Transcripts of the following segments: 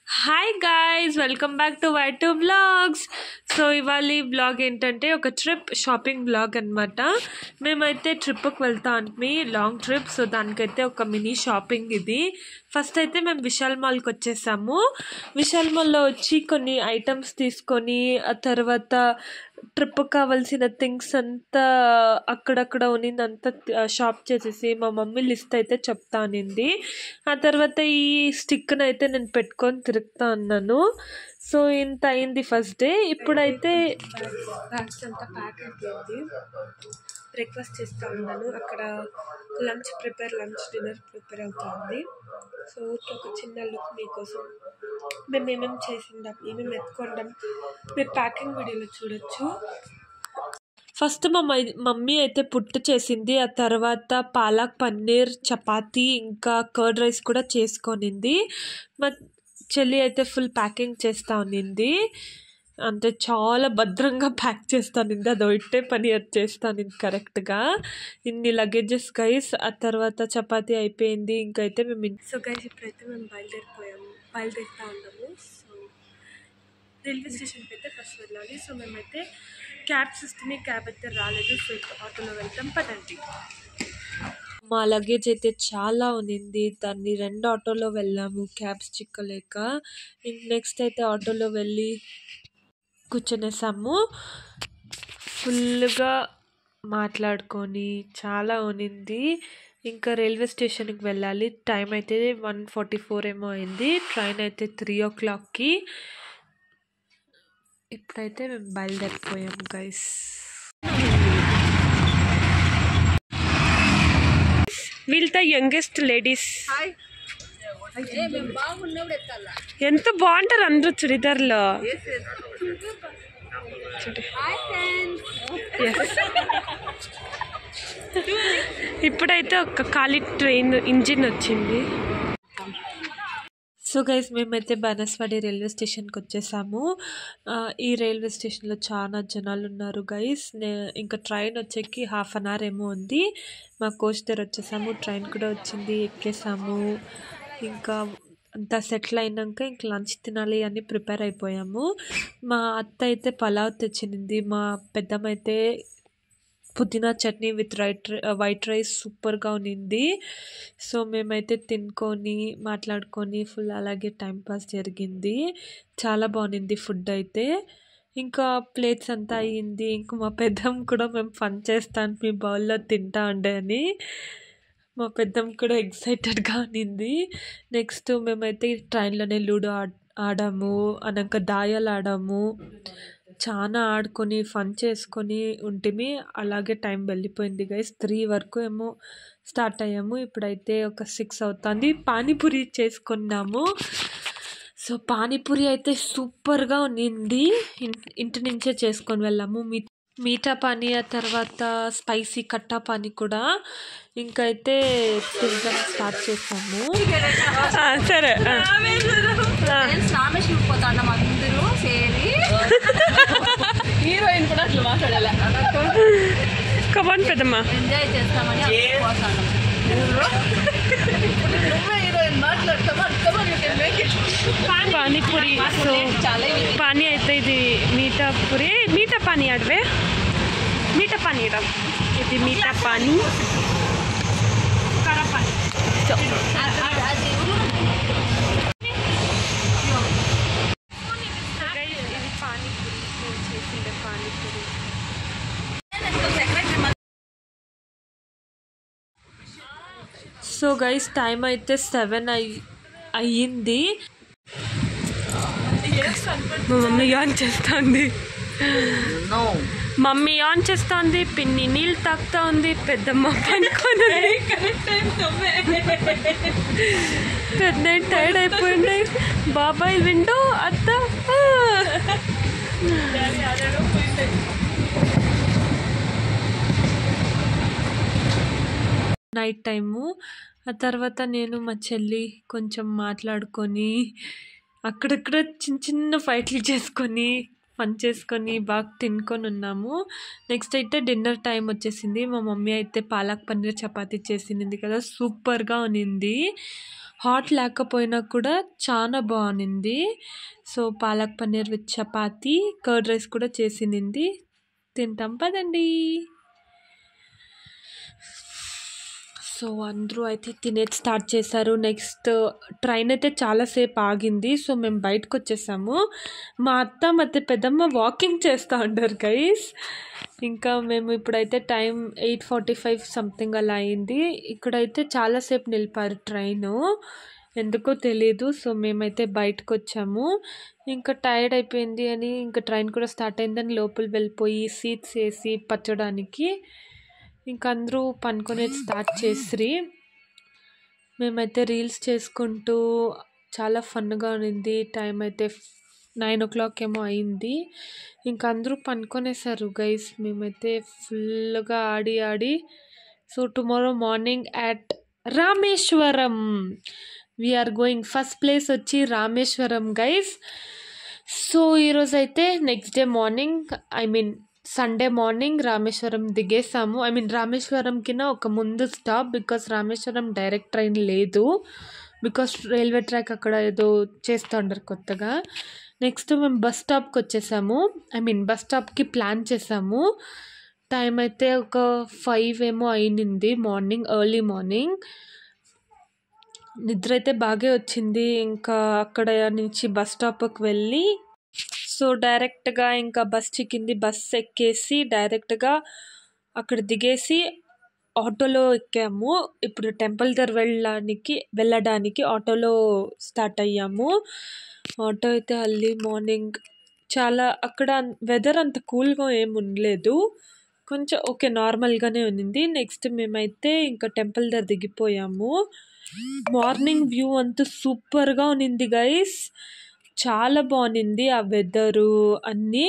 Hi guys, welcome back to Y two blogs. So ఇవాళ ఈ blog ఏంటంటే ఒక షాపింగ్ బ్లాగ్ అనమాట. మేమైతే ట్రిప్కి వెళ్తా అంటే లాంగ్ ట్రిప్. సో దానికైతే ఒక మినీ షాపింగ్ ఇది. ఫస్ట్ అయితే మేము విశాల్ మాల్కి వచ్చేసాము. విశాల్ మాల్లో వచ్చి కొన్ని ఐటమ్స్ తీసుకొని ఆ తర్వాత ట్రిప్ కావాల్సిన థింగ్స్ అంతా అక్కడక్కడ ఉన్నిందంతా షాప్ చేసేసి మా మమ్మీ లిస్ట్ అయితే చెప్తా అనింది. ఆ తర్వాత ఈ స్టిక్ని అయితే నేను పెట్టుకొని తిరుగుతా అన్నాను. సో ఇంత అయింది ఫస్ట్ డే. ఇప్పుడైతే బ్యాగ్స్ అంతా ప్యాక్ అయిపోయింది. బ్రేక్ఫాస్ట్ చేస్తూ ఉన్నాను. అక్కడ లంచ్ డిన్నర్ ప్రిపేర్ అవుతుంది. సో ఒక చిన్న లుక్ మీకోసం మేము ఏమేమి చేసిందాం, ఏమేమి ఎత్తుకుంటాం మీరు ప్యాకింగ్ వీడియోలో చూడొచ్చు. ఫస్ట్ మా మమ్మీ అయితే పుట్టు చేసింది. ఆ తర్వాత పాలక్ పన్నీర్, చపాతీ, ఇంకా కర్డ్ రైస్ కూడా చేసుకొనింది. మా చెల్లి అయితే ఫుల్ ప్యాకింగ్ చేస్తూ ఉన్నింది. అంటే చాలా భద్రంగా ప్యాక్ చేస్తానింది. అది ఒకటే పని చేస్తానింది కరెక్ట్గా. ఇన్ని లగేజెస్ గైస్. ఆ తర్వాత చపాతీ అయిపోయింది. ఇంకైతే మేము సో గైస్ ఇప్పుడైతే మేము బయలుదేరుతా ఉన్నాము. సో రైల్వే స్టేషన్కి అయితే ఫస్ట్ వెళ్ళాలి. సో మేమైతే క్యాబ్ చూస్తే క్యాబ్ అయితే రాలేదు. సో ఇప్పుడు ఆటోలో వెళ్తాం, పదండి. మా లగేజ్ అయితే చాలా ఉన్నింది. దాన్ని 2 ఆటోలో వెళ్ళాము క్యాబ్స్ చిక్కలేక. నెక్స్ట్ అయితే ఆటోలో వెళ్ళి కూర్చొనేసాము. ఫుల్గా మాట్లాడుకొని చాలా ఉన్నింది. ఇంకా రైల్వే స్టేషన్కి వెళ్ళాలి. టైం అయితే 1:44 ఏమో అయింది. ట్రైన్ అయితే 3 o'clockకి. ఇప్పుడైతే మేము బయలుదేరిపోయాము గైస్. వీళ్ళతో యంగెస్ట్ లేడీస్. ఎంత బాగుంటారు అందరూ చుడిదార్లో. ఇప్పుడైతే ఒక ఖాళీ ట్రైన్ ఇంజిన్ వచ్చింది. సో గైస్ మేమైతే బానస్వాడి రైల్వే స్టేషన్కి వచ్చేసాము. ఈ రైల్వే స్టేషన్లో చాలా జనాలు ఉన్నారు గైస్. ఇంకా ట్రైన్ వచ్చేకి 1/2 hour ఏమో ఉంది. మా కోచ్ దగ్గర వచ్చేసాము. ట్రైన్ కూడా వచ్చింది, ఎక్కేసాము. ఇంకా అంతా సెటిల్ అయినాక ఇంక లంచ్ తినాలి అని ప్రిపేర్ అయిపోయాము. మా అత్త అయితే పలావ్ తెచ్చింది. మా పెద్దమ్మ అయితే పుదీనా చట్నీ విత్ వైట్ రైస్ సూపర్గా ఉన్నింది. సో మేమైతే తినుకొని మాట్లాడుకొని ఫుల్ అలాగే టైంపాస్ జరిగింది. చాలా బాగుంది ఫుడ్ అయితే. ఇంకా ప్లేట్స్ అంతా అయ్యింది. ఇంకా మా పెద్దమ్మ కూడా మేము ఫన్ చేస్తాను మీ బౌల్లో తింటా ఉండే అని. మా పెద్దమ్మ కూడా ఎక్సైటెడ్గా ఉన్నింది. నెక్స్ట్ మేమైతే ట్రైన్లోనే లూడో ఆడాము, అన్నాక దాయాలు ఆడాము. చాలా ఆడుకొని ఫన్ చేసుకొని ఉంటిమి. అలాగే టైం వెళ్ళిపోయింది గైస్. 3 వరకు ఏమో స్టార్ట్ అయ్యాము. ఇప్పుడైతే ఒక 6 అవుతుంది. పానీపూరి చేసుకున్నాము. సో పానీపూరి అయితే సూపర్గా ఉన్నింది. ఇంటి నుంచే చేసుకొని వెళ్ళాము. మీఠా పానీ, ఆ తర్వాత స్పైసీ కట్టా పానీ కూడా. ఇంకైతే తినడం స్టార్ట్ చేసాము. సరే హీరోయిన్ కూడా అట్లా మాట్లాడాలి. కమాన్ పెద్దమ్మ, ఎంజాయ్ చేస్తామని పానీపూరి. సో పానీ అయితే ఇది మీఠా పానీ ఆడవే. మీఠా పానీ ఇడ ఇది మీఠా పానీ, కారా పానీ. సో ఇది పానీపూరి, నేను చేసిండే పానీపూరి. సో గైస్ టైం అయితే 7 అయ్యింది. మా మమ్మీ ఆన్ చేస్తుంది. మమ్మీ ఆన్ చేస్తుంది. పిన్ని నీళ్ళు తాగుతా ఉంది. పెద్దమ్మ పనుకొని పెద్ద టైర్డ్ అయిపోయింది. బాబాయ్ విండో అత్త. Night time. ఆ తర్వాత నేను మా చెల్లి కొంచెం మాట్లాడుకొని అక్కడక్కడ చిన్న చిన్న ఫైట్లు చేసుకొని ఫన్ చేసుకొని బాగా తినుకొని ఉన్నాము. నెక్స్ట్ అయితే డిన్నర్ టైం వచ్చేసింది. మా మమ్మీ అయితే పాలక్ పన్నీర్ చపాతీ చేసింది కదా, సూపర్గా ఉన్నింది. హాట్ లేకపోయినా కూడా చాలా బాగుంది. So palak paneer with chapati, curd rice కూడా చేసింది. తింటాం పదండి. సో అందరూ అయితే తినేది స్టార్ట్ చేశారు. నెక్స్ట్ ట్రైన్ అయితే చాలాసేపు ఆగింది. సో మేము బయటకు వచ్చేసాము. మా అత్త ಮತ್ತು పెద్దమ్మ వాకింగ్ చేస్తూ ఉంటారు గైస్. ఇంకా మేము ఇప్పుడైతే టైం 8:45 సంథింగ్ అలా అయింది. ఇక్కడైతే చాలాసేపు నిలిపారు ట్రైను, ఎందుకో తెలీదు. సో మేమైతే బయటకు వచ్చాము. ఇంకా టైర్డ్ అయిపోయింది అని ఇంకా ట్రైన్ కూడా స్టార్ట్ అయిందని లోపల వెళ్ళిపోయి సీట్స్ వేసి పచ్చడానికి ఇంకా అందరూ పనుకునేది స్టార్ట్ చేసిరి. మేమైతే రీల్స్ చేసుకుంటూ చాలా ఫన్గా ఉన్నింది. టైం అయితే 9 o'clock ఏమో అయింది. ఇంకా అందరూ పనుకొనేసారు గైస్. మేమైతే ఫుల్గా ఆడి so tomorrow morning at Rameswaram we are going. First place వచ్చి రామేశ్వరం గైస్. సో ఈరోజు అయితే next day morning, Sunday morning Rameswaram దిగేసాము. రామేశ్వరం కింద ఒక ముందు stop, because Rameswaram direct train లేదు, బికాస్ రైల్వే ట్రాక్ అక్కడ ఏదో చేస్తూ ఉంటారు కొత్తగా. నెక్స్ట్ మేము బస్ స్టాప్కి వచ్చేసాము. బస్ స్టాప్కి ప్లాన్ చేసాము. టైం అయితే ఒక 5 ఏమో అయింది మార్నింగ్, ఎర్లీ మార్నింగ్. నిద్ర అయితే బాగా వచ్చింది. ఇంకా అక్కడ నుంచి బస్ స్టాప్కి వెళ్ళి సో డైరెక్ట్గా ఇంకా బస్ చిక్కింది. బస్ ఎక్కేసి డైరెక్ట్గా అక్కడ దిగేసి ఆటోలో ఎక్కాము. ఇప్పుడు టెంపుల్ దగ్గర వెళ్ళడానికి ఆటోలో స్టార్ట్ అయ్యాము. ఆటో అయితే ఎర్లీ మార్నింగ్ చాలా, అక్కడ వెదర్ అంత కూల్గా ఏమి ఉండలేదు, కొంచెం ఓకే నార్మల్గానే ఉన్నింది. నెక్స్ట్ మేమైతే ఇంకా టెంపుల్ దగ్గర దిగిపోయాము. మార్నింగ్ వ్యూ అంతా సూపర్గా ఉన్నింది గైస్, చాలా బాగుంది ఆ వెదరు అన్నీ.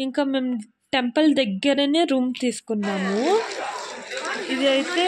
ఇంకా మేము టెంపుల్ దగ్గరనే రూమ్ తీసుకున్నాము. ఇది అయితే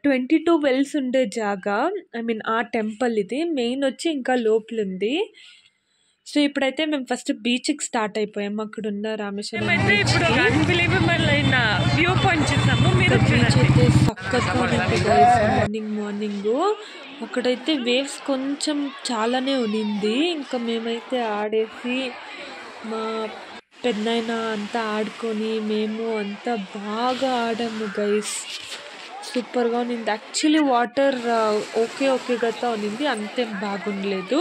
22 wells ఉండే జాగా, ఆ టెంపుల్ ఇది మెయిన్ వచ్చి ఇంకా లోపల ఉంది. సో ఇప్పుడైతే మేము ఫస్ట్ బీచ్కి స్టార్ట్ అయిపోయాము. అక్కడ ఉన్న రామేశ్వరం అయితే ఇప్పుడు అన్బిలీవబుల్ అయిన వ్యూ పాయింట్ చూసాము. బీచ్ అయితే చక్కగా మార్నింగ్ అక్కడైతే వేవ్స్ కొంచెం చాలానే ఉన్నింది. ఇంకా మేమైతే ఆడేసి మా పెద్దనాయన అంతా ఆడుకొని మేము అంతా బాగా ఆడాము గైస్. సూపర్గా ఉన్నింది. యాక్చువల్లీ వాటర్ ఓకేగా ఉన్నింది, అంతేం బాగుండలేదు.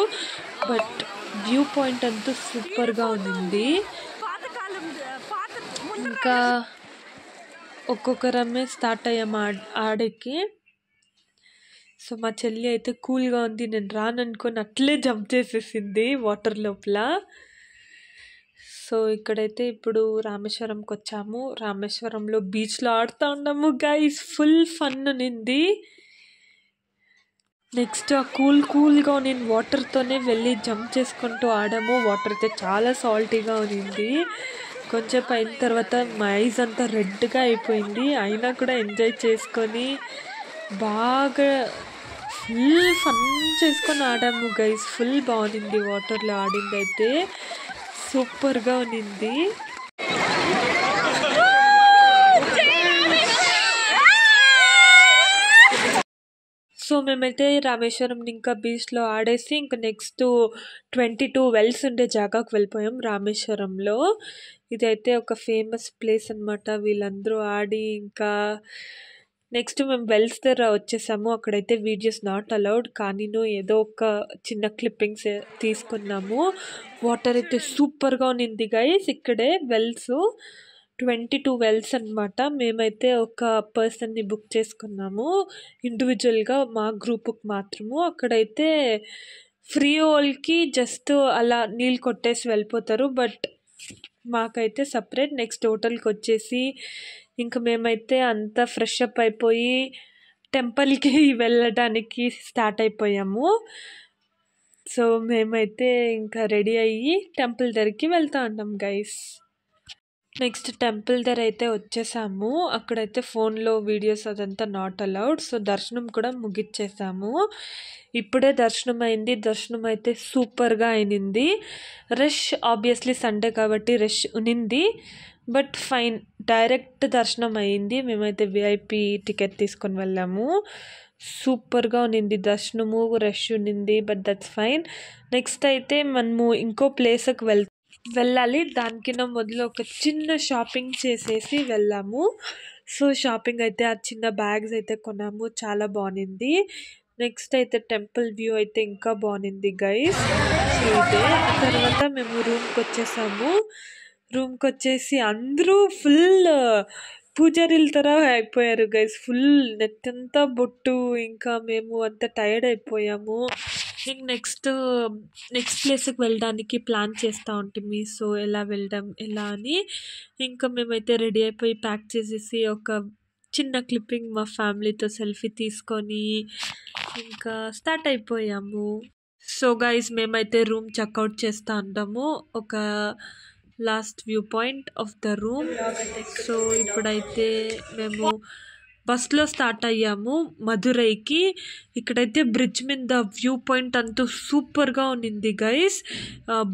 బట్ వ్యూ పాయింట్ అంతా సూపర్గా ఉన్నింది. ఇంకా ఒక్కొక్కరమే స్టార్ట్ అయ్యాము ఆడేకి. సో మా చెల్లి అయితే కూల్గా ఉంది, నేను రాననుకొని అట్లే జంప్ చేసేసింది వాటర్ లోపల. సో ఇక్కడైతే ఇప్పుడు రామేశ్వరంకి వచ్చాము. రామేశ్వరంలో బీచ్లో ఆడుతూ ఉన్నాము గైస్, ఫుల్ ఫన్ ఉన్నింది. నెక్స్ట్ ఆ కూల్గా నేను వాటర్తోనే వెళ్ళి జంప్ చేసుకుంటూ ఆడాము. వాటర్ అయితే చాలా సాల్టీగా ఉన్నింది. కొంచెం అయిన తర్వాత మా ఐస్ అంతా రెడ్గా అయిపోయింది, అయినా కూడా ఎంజాయ్ చేసుకొని బాగా ఫుల్ ఫన్ చేసుకొని ఆడాము గైస్. ఫుల్ బాగుంది వాటర్లో ఆడింది అయితే, సూపర్గా ఉన్నింది. సో మేమైతే రామేశ్వరం ఇంకా బీచ్లో ఆడేసి ఇంకా నెక్స్ట్ 22 wells ఉండే జాగాకు వెళ్ళిపోయాం రామేశ్వరంలో. ఇదైతే ఒక ఫేమస్ ప్లేస్ అనమాట. వీళ్ళందరూ ఆడి ఇంకా నెక్స్ట్ మేము వెల్స్ దగ్గర వచ్చేసాము. అక్కడైతే వీడియోస్ నాట్ అలౌడ్, కానీ ఏదో ఒక చిన్న క్లిప్పింగ్స్ తీసుకున్నాము. వాటర్ అయితే సూపర్గా ఉన్నింది గైస్. ఇక్కడే వెల్స్ 22 wells అనమాట. మేమైతే ఒక పర్సన్ని బుక్ చేసుకున్నాము ఇండివిజువల్గా, మా గ్రూప్కి మాత్రము. అక్కడైతే ఫ్రీ వాళ్ళకి జస్ట్ అలా నీళ్ళు కొట్టేసి వెళ్ళిపోతారు, బట్ మాకైతే సపరేట్. నెక్స్ట్ హోటల్కి వచ్చేసి ఇంకా మేమైతే అంతా ఫ్రెష్ అప్ అయిపోయి టెంపుల్కి వెళ్ళడానికి స్టార్ట్ అయిపోయాము. సో మేమైతే ఇంకా రెడీ అయ్యి టెంపుల్ దగ్గరికి వెళ్తూ ఉంటాం గైస్. నెక్స్ట్ టెంపుల్ దగ్గర అయితే వచ్చేసాము. అక్కడైతే ఫోన్లో వీడియోస్ అదంతా నాట్ అలౌడ్. సో దర్శనం కూడా ముగిచ్చేసాము. ఇప్పుడే దర్శనం అయింది. దర్శనం అయితే సూపర్గా అయినింది. రష్ ఆబ్వియస్లీ సండే కాబట్టి రష్ ఉనింది, బట్ ఫైన్, డైరెక్ట్ దర్శనం అయింది. మేమైతే విఐపి టికెట్ తీసుకొని వెళ్ళాము. సూపర్గా ఉన్నింది దర్శనము, రష్ ఉన్నింది, బట్ దట్స్ ఫైన్. నెక్స్ట్ అయితే మనము ఇంకో ప్లేస్కి వెళ్ళాలి. దానికన్నా మొదలు ఒక చిన్న షాపింగ్ చేసేసి వెళ్ళాము. సో షాపింగ్ అయితే ఆ చిన్న బ్యాగ్స్ అయితే కొన్నాము, చాలా బాగుంది. నెక్స్ట్ అయితే టెంపుల్ వ్యూ అయితే ఇంకా బాగుంది గైస్. సో ఇదే. ఆ తర్వాత మేము రూమ్కి వచ్చేసాము. రూమ్కి వచ్చేసి అందరూ ఫుల్ పూజారీల తర అయిపోయారు గైస్. ఫుల్ నెత్తంతా బొట్టు, ఇంకా మేము అంత టైర్డ్ అయిపోయాము. ఇంక నెక్స్ట్ ప్లేస్కి వెళ్ళడానికి ప్లాన్ చేస్తూ ఉంటుంది. సో ఎలా వెళ్దాం ఎలా అని ఇంకా మేమైతే రెడీ అయిపోయి ప్యాక్ చేసేసి ఒక చిన్న క్లిప్పింగ్ మా ఫ్యామిలీతో సెల్ఫీ తీసుకొని ఇంకా స్టార్ట్ అయిపోయాము. సో గైస్ మేమైతే రూమ్ చెక్అవుట్ చేస్తూ ఉంటాము. ఒక last view point of the room. So ఇప్పుడైతే మేము బస్లో స్టార్ట్ అయ్యాము మధురైకి. ఇక్కడైతే బ్రిడ్జ్ మీద వ్యూ పాయింట్ అంతా సూపర్గా ఉన్నింది గైస్.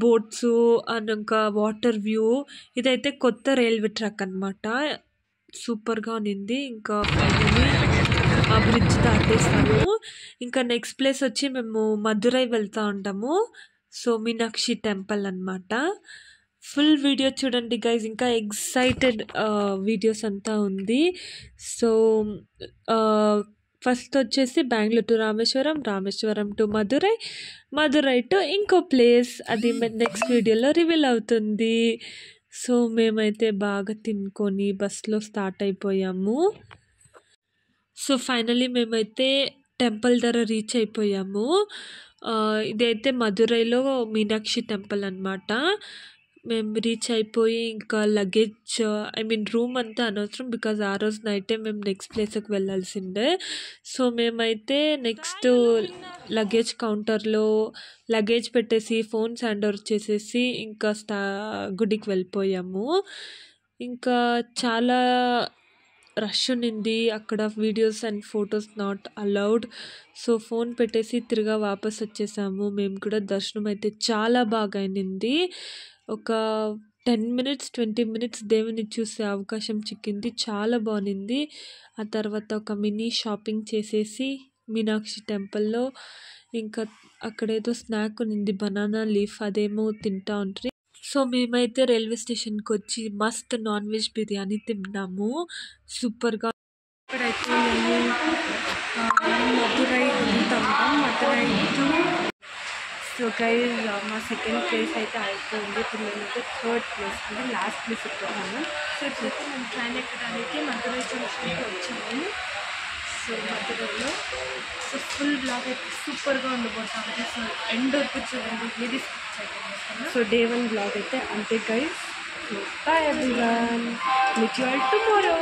బోట్స్ అండ్ ఇంకా వాటర్ వ్యూ. ఇదైతే కొత్త రైల్వే ట్రాక్ అనమాట. సూపర్గా ఉన్నింది. ఇంకా ఫైనలీ ఆ బ్రిడ్జ్ దాటేస్తాము. ఇంకా నెక్స్ట్ ప్లేస్ వచ్చి మేము మధురై వెళ్తూ ఉంటాము. సో మీనాక్షి టెంపుల్ అనమాట. ఫుల్ వీడియో చూడండి గైజ్, ఇంకా ఎక్సైటెడ్ వీడియోస్ అంతా ఉంది. సో ఫస్ట్ వచ్చేసి Bengaluru to Rameswaram, Rameswaram to Madurai, Madurai to ఇంకో ప్లేస్, అది నెక్స్ట్ వీడియోలో రివీల్ అవుతుంది. సో మేమైతే బాగా తినుకొని బస్లో స్టార్ట్ అయిపోయాము. సో ఫైనలీ మేమైతే టెంపుల్ దగ్గర రీచ్ అయిపోయాము. ఇదైతే మధురైలో మీనాక్షి టెంపుల్ అనమాట. మేము రీచ్ అయిపోయి ఇంకా లగేజ్ రూమ్ అంతా అనవసరం, బికాజ్ ఆ రోజు నైటే మేము నెక్స్ట్ ప్లేస్కి వెళ్ళాల్సిందే. సో మేమైతే నెక్స్ట్ లగేజ్ కౌంటర్లో లగేజ్ పెట్టేసి ఫోన్స్ హ్యాండ్ ఓవర్ చేసేసి ఇంకా గుడికి వెళ్ళిపోయాము. ఇంకా చాలా రష్ ఉన్నింది అక్కడ. Videos and photos not allowed. So phone పెట్టేసి తిరిగా వాపస్ వచ్చేసాము. మేము కూడా దర్శనం అయితే చాలా బాగా అయినింది. ఒక 10 minutes 20 minutes దేవుని చూసే అవకాశం చిక్కింది. చాలా బాగుంది. ఆ తర్వాత ఒక మినీ షాపింగ్ చేసేసి మీనాక్షి టెంపుల్లో ఇంకా అక్కడేదో స్నాక్ ఉన్నింది, బనానా లీఫ్, అదేమో తింటా ఉంటుంది. సో మేమైతే రైల్వే స్టేషన్కి వచ్చి మస్త్ నాన్ వెజ్ బిర్యానీ తిన్నాము. సూపర్గా. ఇక్కడైతే మేము మధురై ఉంటాం. మధురై సో గైజ్ మా సెకండ్ ప్లేస్ అయితే అయిపోయింది. ఇప్పుడు మేమైతే థర్డ్ ప్లేస్ అంటే లాస్ట్ ప్లేస్ ఎక్కుతాము. సో ఇప్పుడైతే మేము ట్రైన్ ఎక్కడానికి మధురై జంక్షన్కి వచ్చాము. సో మధురైలో సో ఫుల్ బ్లాగ్ అయితే సూపర్గా ఉండబోతుంది. సో ఎండ్ వరకు చూడండి, ఏది స్కిప్ చేయకుండా. సో డే 1 బ్లాగ్ అయితే అంతే guys. So by everyone, meet you all tomorrow.